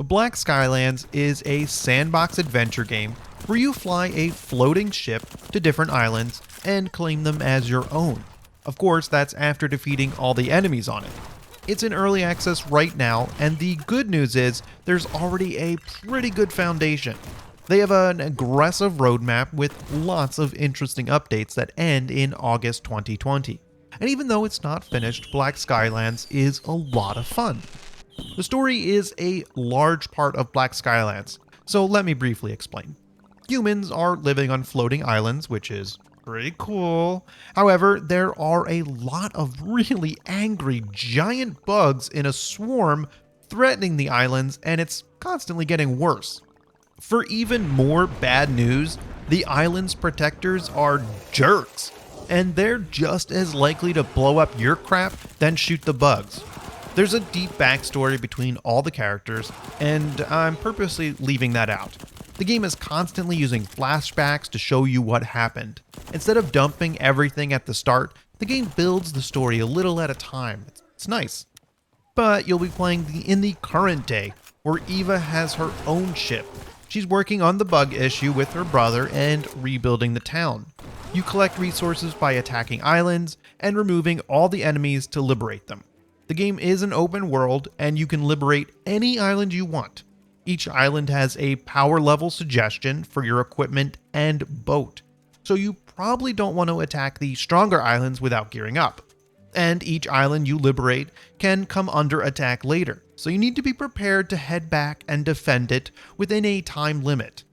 Black Skylands is a sandbox adventure game where you fly a floating ship to different islands and claim them as your own. Of course, that's after defeating all the enemies on it. It's in early access right now, and the good news is there's already a pretty good foundation. They have an aggressive roadmap with lots of interesting updates that end in August 2020. And even though it's not finished, Black Skylands is a lot of fun. The story is a large part of Black Skylands, so let me briefly explain. Humans are living on floating islands, which is pretty cool. However, there are a lot of really angry giant bugs in a swarm threatening the islands, and it's constantly getting worse. For even more bad news, the island's protectors are jerks, and they're just as likely to blow up your crap than shoot the bugs. There's a deep backstory between all the characters, and I'm purposely leaving that out. The game is constantly using flashbacks to show you what happened. Instead of dumping everything at the start, the game builds the story a little at a time. It's nice. But you'll be playing in the current day, where Eva has her own ship. She's working on the bug issue with her brother and rebuilding the town. You collect resources by attacking islands and removing all the enemies to liberate them. The game is an open world, and you can liberate any island you want. Each island has a power level suggestion for your equipment and boat, so you probably don't want to attack the stronger islands without gearing up. And each island you liberate can come under attack later, so you need to be prepared to head back and defend it within a time limit.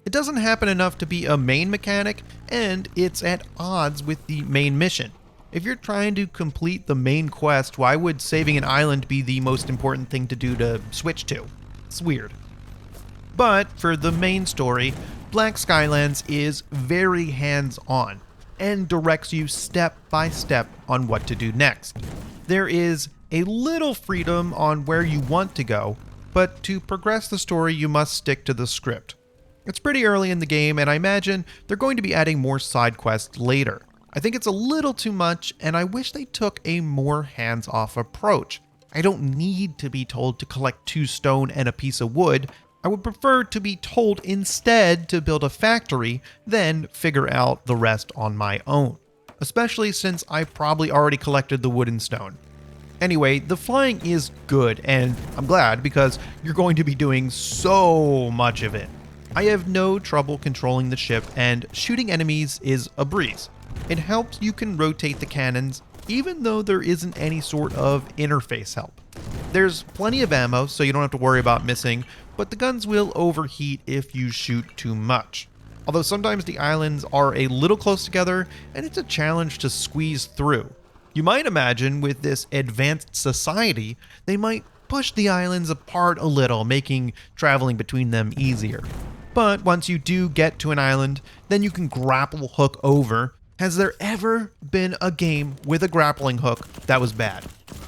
It doesn't happen enough to be a main mechanic, and it's at odds with the main mission. If you're trying to complete the main quest, why would saving an island be the most important thing to do to switch to? It's weird. But for the main story, Black Skylands is very hands-on and directs you step by step on what to do next. There is a little freedom on where you want to go, but to progress the story you must stick to the script. It's pretty early in the game, and I imagine they're going to be adding more side quests later. I think it's a little too much, and I wish they took a more hands-off approach. I don't need to be told to collect 2 stone and a piece of wood. I would prefer to be told instead to build a factory, then figure out the rest on my own. Especially since I probably already collected the wood and stone. Anyway, the flying is good, and I'm glad because you're going to be doing so much of it. I have no trouble controlling the ship, and shooting enemies is a breeze. It helps you can rotate the cannons, even though there isn't any sort of interface help. There's plenty of ammo, so you don't have to worry about missing, but the guns will overheat if you shoot too much. Although sometimes the islands are a little close together, and it's a challenge to squeeze through. You might imagine with this advanced society, they might push the islands apart a little, making traveling between them easier. But once you do get to an island, then you can grapple hook over. Has there ever been a game with a grappling hook that was bad?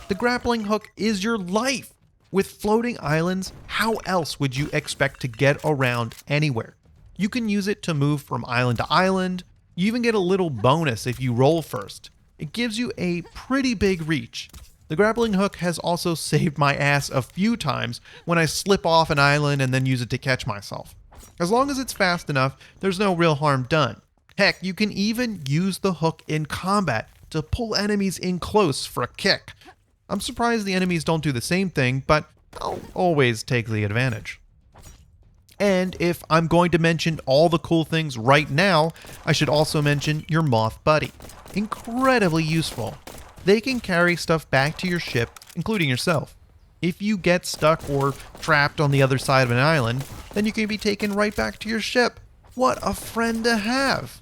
The grappling hook is your life. With floating islands, how else would you expect to get around anywhere? You can use it to move from island to island. You even get a little bonus if you roll first. It gives you a pretty big reach. The grappling hook has also saved my ass a few times when I slip off an island and then use it to catch myself. As long as it's fast enough, there's no real harm done. Heck, you can even use the hook in combat to pull enemies in close for a kick. I'm surprised the enemies don't do the same thing, but I'll always take the advantage. And if I'm going to mention all the cool things right now, I should also mention your Moth buddy. Incredibly useful. They can carry stuff back to your ship, including yourself. If you get stuck or trapped on the other side of an island, then you can be taken right back to your ship. What a friend to have!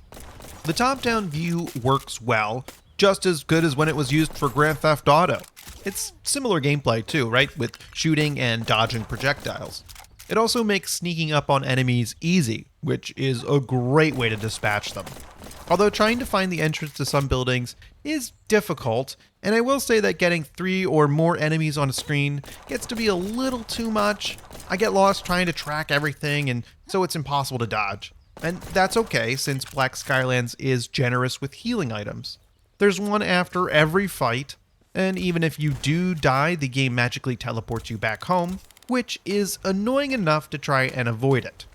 The top-down view works well, just as good as when it was used for Grand Theft Auto. It's similar gameplay too, right? With shooting and dodging projectiles. It also makes sneaking up on enemies easy, which is a great way to dispatch them. Although trying to find the entrance to some buildings is difficult, and I will say that getting 3 or more enemies on a screen gets to be a little too much. I get lost trying to track everything, and so it's impossible to dodge. And that's okay, since Black Skylands is generous with healing items. There's one after every fight, and even if you do die, the game magically teleports you back home. which is annoying enough to try and avoid it.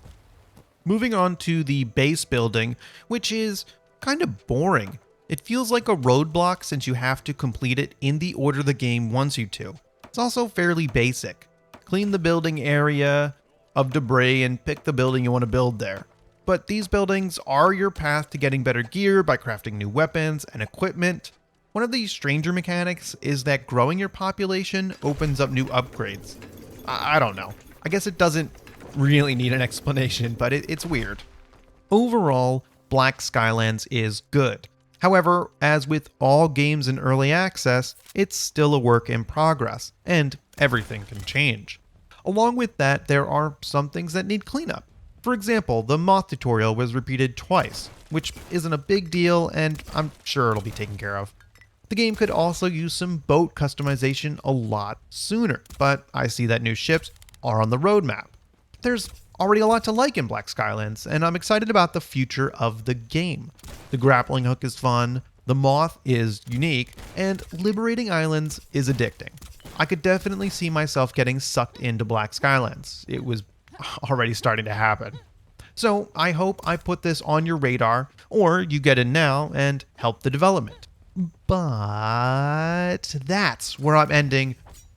Moving on to the base building, which is kind of boring. It feels like a roadblock since you have to complete it in the order the game wants you to. It's also fairly basic. Clean the building area of debris and pick the building you want to build there. But these buildings are your path to getting better gear by crafting new weapons and equipment. One of the stranger mechanics is that growing your population opens up new upgrades. I don't know. I guess it doesn't really need an explanation, but it's weird. Overall, Black Skylands is good. However, as with all games in early access, it's still a work in progress, and everything can change. Along with that, there are some things that need cleanup. For example, the Moth tutorial was repeated twice, which isn't a big deal, and I'm sure it'll be taken care of. The game could also use some boat customization a lot sooner, but I see that new ships are on the roadmap. There's already a lot to like in Black Skylands, and I'm excited about the future of the game. The grappling hook is fun, the Moth is unique, and liberating islands is addicting. I could definitely see myself getting sucked into Black Skylands. It was already starting to happen. So I hope I put this on your radar, or you get in now and help the development. But that's where I'm ending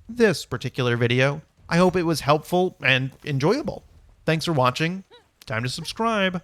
this particular video. I hope it was helpful and enjoyable. Thanks for watching. Time to subscribe.